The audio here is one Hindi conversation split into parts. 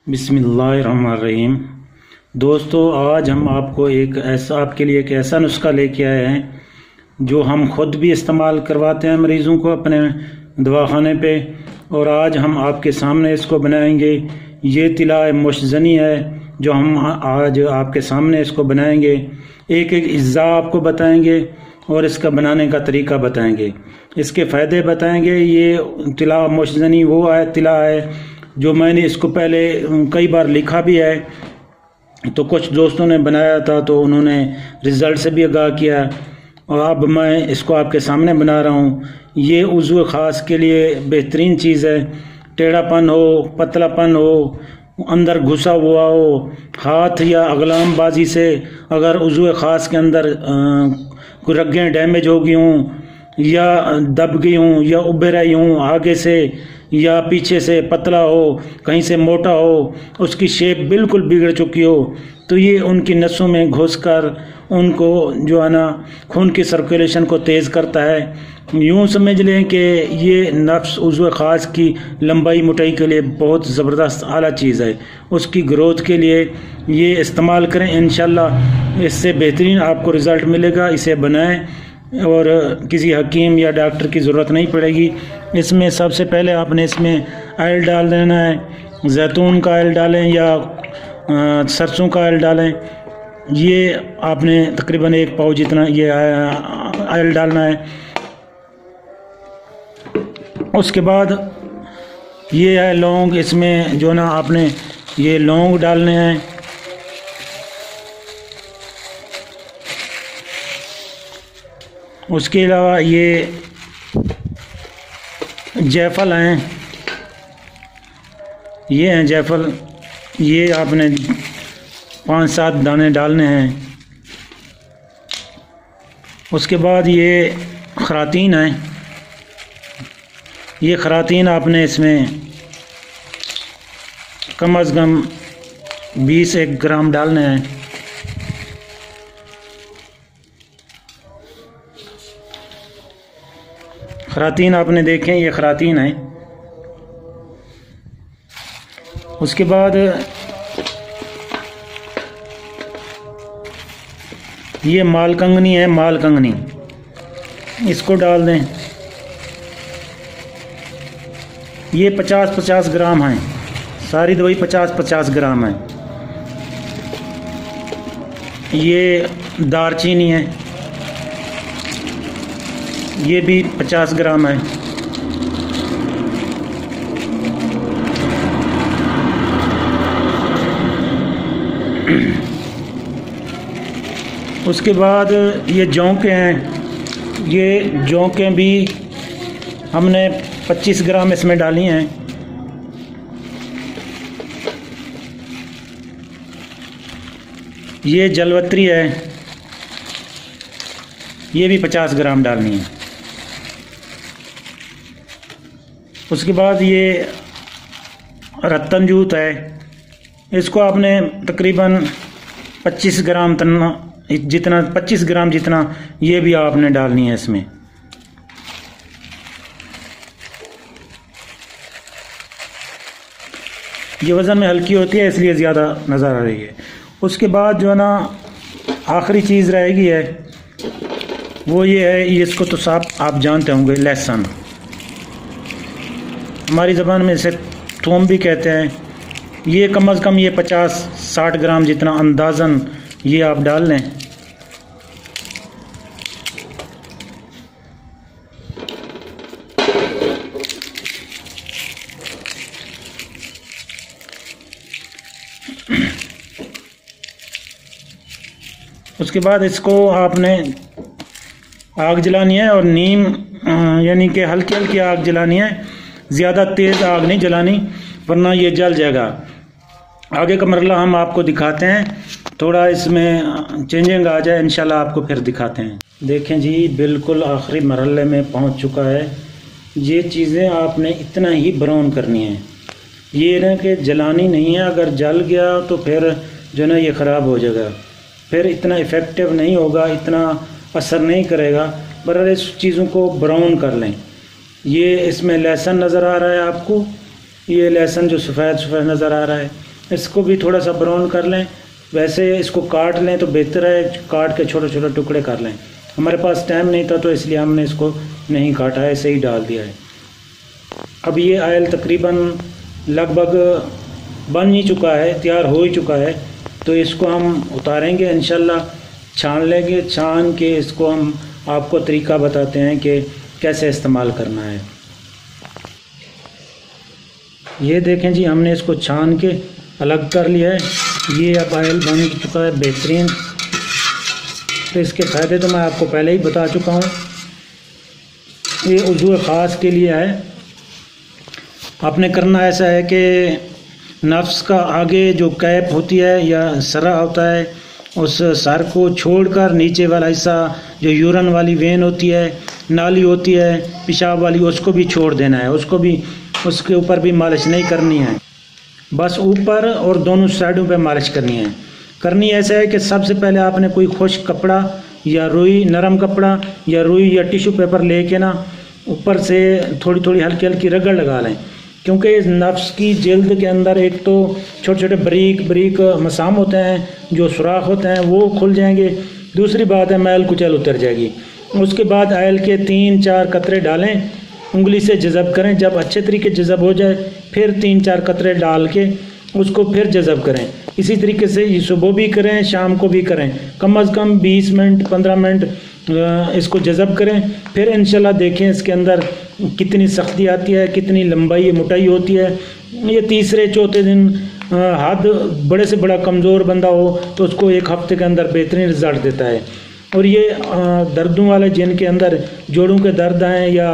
बिस्मिल्लाहिर्रहमानिर्रहीम। दोस्तों, आज हम आपके लिए एक ऐसा नुस्खा लेके आए हैं जो हम खुद भी इस्तेमाल करवाते हैं मरीज़ों को अपने दवाखाने पे, और आज हम आपके सामने इसको बनाएंगे। ये तिला मुशज़नी है जो हम आज आपके सामने इसको बनाएंगे। एक एक अज्जा आपको बताएंगे और इसका बनाने का तरीका बताएंगे, इसके फ़ायदे बताएंगे। ये तिला मुशज़नी वो तिला है जो मैंने इसको पहले कई बार लिखा भी है, तो कुछ दोस्तों ने बनाया था तो उन्होंने रिज़ल्ट से भी आगाह किया, और अब मैं इसको आपके सामने बना रहा हूँ। ये उज़्व ख़ास के लिए बेहतरीन चीज़ है। टेढ़ापन हो, पतलापन हो, अंदर घुसा हुआ हो, हाथ या अगलाम बाजी से अगर उज़्व ख़ास के अंदर कोई रगें डैमेज हो गई हों या दब गई हों या उभर आई हों आगे से या पीछे से, पतला हो, कहीं से मोटा हो, उसकी शेप बिल्कुल बिगड़ चुकी हो, तो ये उनकी नसों में घुसकर उनको जो है ना खून की सर्कुलेशन को तेज़ करता है। यूँ समझ लें कि ये नफ्स उज़्व ख़ास की लंबाई मोटाई के लिए बहुत ज़बरदस्त आला चीज़ है। उसकी ग्रोथ के लिए ये इस्तेमाल करें, इंशाल्लाह इससे बेहतरीन आपको रिज़ल्ट मिलेगा। इसे बनाएं और किसी हकीम या डॉक्टर की ज़रूरत नहीं पड़ेगी। इसमें सबसे पहले आपने इसमें ऑयल डाल देना है। जैतून का ऑयल डालें या सरसों का ऑयल डालें। ये आपने तकरीबन 1 पाव जितना ये ऑयल डालना है। उसके बाद ये है लौंग, इसमें जो ना आपने ये लौंग डालने हैं। उसके अलावा ये जायफल हैं, ये हैं जायफल, ये आपने 5-7 दाने डालने हैं। उसके बाद ये खरातीन हैं, ये खरातीन आपने इसमें कम अज़ कम 20-1 ग्राम डालने हैं। खरातीन आपने देखें, ये खरातीन है। उसके बाद ये मालकंगनी है, मालकंगनी, इसको डाल दें। ये 50-50 ग्राम है, सारी दवाई 50-50 ग्राम है। ये दारचीनी है, ये भी 50 ग्राम है। उसके बाद ये जौंके हैं, ये जौंके भी हमने 25 ग्राम इसमें डाली हैं। ये जलवत्री है, ये भी 50 ग्राम डालनी है। उसके बाद ये रत्तन जूत है, इसको आपने तकरीबन 25 ग्राम जितना 25 ग्राम जितना ये भी आपने डालनी है इसमें। ये वज़न में हल्की होती है इसलिए ज़्यादा नज़र आ रही है। उसके बाद जो है ना आखिरी चीज़ रहेगी है वो ये है, ये इसको तो साफ आप जानते होंगे, लहसुन, हमारी ज़बान में इसे थूम भी कहते हैं। ये कम अज़ कम ये 50-60 ग्राम जितना अंदाज़न ये आप डाल लें। उसके बाद इसको आपने आग जलानी है, और नीम यानी कि हल्की हल्की आग जलानी है, ज़्यादा तेज़ आग नहीं जलानी वरना ये जल जाएगा। आगे का मरला हम आपको दिखाते हैं, थोड़ा इसमें चेंजिंग आ जाए इंशाल्लाह आपको फिर दिखाते हैं। देखें जी, बिल्कुल आखिरी मरहले में पहुंच चुका है। ये चीज़ें आपने इतना ही ब्राउन करनी है, ये ना कि जलानी नहीं है। अगर जल गया तो फिर जो ना ये ख़राब हो जाएगा, फिर इतना इफ़ेक्टिव नहीं होगा, इतना असर नहीं करेगा। बराबर इस चीज़ों को ब्राउन कर लें। ये इसमें लहसुन नज़र आ रहा है आपको, ये लहसुन जो सफ़ेद सफ़ेद नज़र आ रहा है, इसको भी थोड़ा सा ब्राउन कर लें। वैसे इसको काट लें तो बेहतर है, काट के छोटे छोटे टुकड़े कर लें। हमारे पास टाइम नहीं था तो इसलिए हमने इसको नहीं काटा है, ऐसे ही डाल दिया है। अब ये ऑयल तकरीबन लगभग बन ही चुका है, तैयार हो ही चुका है। तो इसको हम उतारेंगे इंशाल्लाह, छान लेंगे। छान के इसको हम आपको तरीका बताते हैं कि कैसे इस्तेमाल करना है। ये देखें जी, हमने इसको छान के अलग कर लिया है। ये अब ऑयल बन चुका है बेहतरीन। तो इसके फ़ायदे तो मैं आपको पहले ही बता चुका हूँ। ये वज़ू ख़ास के लिए है। आपने करना ऐसा है कि नफ्स का आगे जो कैप होती है या सरा होता है, उस सर को छोड़कर नीचे वाला हिस्सा जो यूरन वाली वेन होती है, नाली होती है पेशाब वाली, उसको भी छोड़ देना है। उसको भी, उसके ऊपर भी मालिश नहीं करनी है, बस ऊपर और दोनों साइडों पे मालिश करनी है। करनी ऐसा है कि सबसे पहले आपने कोई खुश्क कपड़ा या रुई, नरम कपड़ा या रुई या टिश्यू पेपर लेके ना ऊपर से थोड़ी थोड़ी हल्की हल्की रगड़ लगा लें, क्योंकि इस नफ्स की जल्द के अंदर एक तो छोटे छोटे बारीक मसाम होते हैं, जो सुराख होते हैं वो खुल जाएंगे। दूसरी बात है मैल कुचैल उतर जाएगी। उसके बाद ऑयल के 3-4 कतरे डालें, उंगली से जज़ब करें। जब अच्छे तरीके जज़ब हो जाए फिर 3-4 कतरे डाल के उसको फिर जज़ब करें। इसी तरीके से ये सुबह भी करें, शाम को भी करें। कम अज़ कम 20 मिनट 15 मिनट इसको जज़ब करें। फिर इंशाल्लाह देखें इसके अंदर कितनी सख्ती आती है, कितनी लंबाई मोटाई होती है। ये तीसरे चौथे दिन हाथ बड़े से बड़ा कमज़ोर बंदा हो तो उसको 1 हफ्ते के अंदर बेहतरीन रिज़ल्ट देता है। और ये दर्दों वाले जिनके अंदर जोड़ों के दर्द हैं या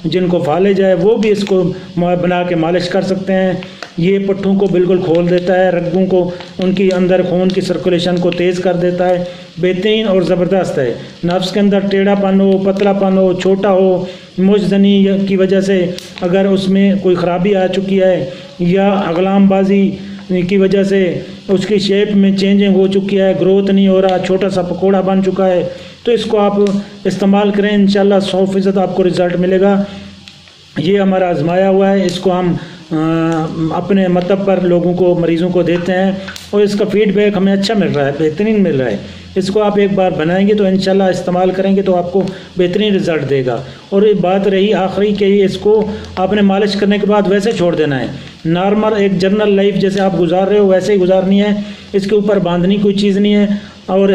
जिनको फाले जाए, वो भी इसको बना के मालिश कर सकते हैं। ये पट्ठों को बिल्कुल खोल देता है, रगों को, उनकी अंदर खून की सर्कुलेशन को तेज़ कर देता है। बेहतरीन और ज़बरदस्त है। नफ्स के अंदर टेढ़ापन हो, पतलापन हो, छोटा हो, मुजजनी की वजह से अगर उसमें कोई ख़राबी आ चुकी है या अगलामबाजी की वजह से उसकी शेप में चेंजिंग हो चुकी है, ग्रोथ नहीं हो रहा, छोटा सा पकोड़ा बन चुका है, तो इसको आप इस्तेमाल करें। इंशाल्लाह 100% आपको रिज़ल्ट मिलेगा। ये हमारा आजमाया हुआ है। इसको हम अपने मतलब पर लोगों को, मरीज़ों को देते हैं और इसका फ़ीडबैक हमें अच्छा मिल रहा है, बेहतरीन मिल रहा है। इसको आप एक बार बनाएंगे तो इंशाल्लाह इस्तेमाल करेंगे तो आपको बेहतरीन रिज़ल्ट देगा। और ये बात रही आखिरी के, इसको आपने मालिश करने के बाद वैसे छोड़ देना है। नॉर्मल एक जनरल लाइफ जैसे आप गुजार रहे हो वैसे ही गुजारनी है। इसके ऊपर बांधनी कोई चीज़ नहीं है। और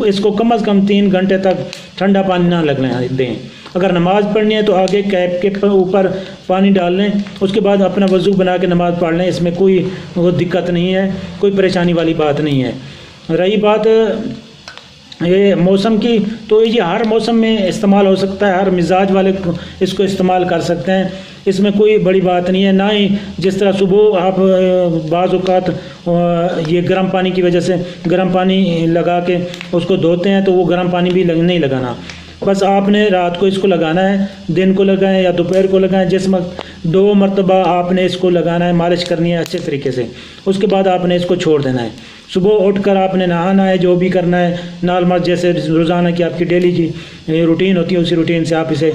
इसको कम अज़ कम 3 घंटे तक ठंडा पानी ना लगने दें। अगर नमाज़ पढ़नी है तो आगे कैप के ऊपर पानी डाल लें, उसके बाद अपना वज़ू बना के नमाज़ पढ़ लें। इसमें कोई दिक्कत नहीं है, कोई परेशानी वाली बात नहीं है। रही बात ये मौसम की, तो ये हर मौसम में इस्तेमाल हो सकता है, हर मिजाज वाले इसको इस्तेमाल कर सकते हैं। इसमें कोई बड़ी बात नहीं है। ना ही जिस तरह सुबह आप बाज़ औक़ात ये गर्म पानी की वजह से गर्म पानी लगा के उसको धोते हैं तो वो गर्म पानी भी नहीं लगाना। बस आपने रात को इसको लगाना है, दिन को लगाएं या दोपहर को लगाएं, जिस वक्त 2 मरतबा आपने इसको लगाना है, मालिश करनी है अच्छे तरीके से। उसके बाद आपने इसको छोड़ देना है। सुबह उठकर आपने नहाना है, जो भी करना है नॉर्मल जैसे रोज़ाना की आपकी डेली की रूटीन होती है, उसी रूटीन से आप इसे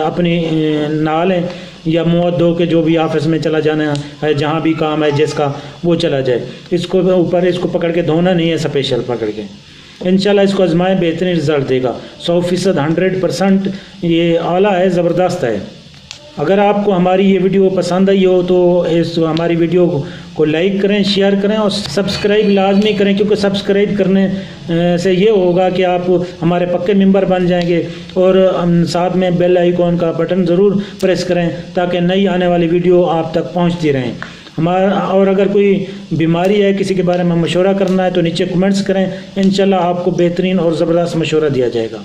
अपनी नहा लें या मुँह धो के जो भी ऑफिस में चला जाना है, जहाँ भी काम है जिसका, वो चला जाए। इसको ऊपर इसको पकड़ के धोना नहीं है, स्पेशल पकड़ के। इंशाल्लाह इसको आजमाएं, बेहतरीन रिज़ल्ट देगा। 100% 100% ये आला है, ज़बरदस्त है। अगर आपको हमारी ये वीडियो पसंद आई हो तो इस हमारी वीडियो को लाइक करें, शेयर करें और सब्सक्राइब लाजमी करें, क्योंकि सब्सक्राइब करने से ये होगा कि आप हमारे पक्के मेंबर बन जाएंगे। और साथ में बेल आइकॉन का बटन ज़रूर प्रेस करें ताकि नई आने वाली वीडियो आप तक पहुंचती रहें। और अगर कोई बीमारी है, किसी के बारे में मशवरा करना है तो नीचे कमेंट्स करें। इंशाल्लाह आपको बेहतरीन और ज़बरदस्त मशवरा दिया जाएगा।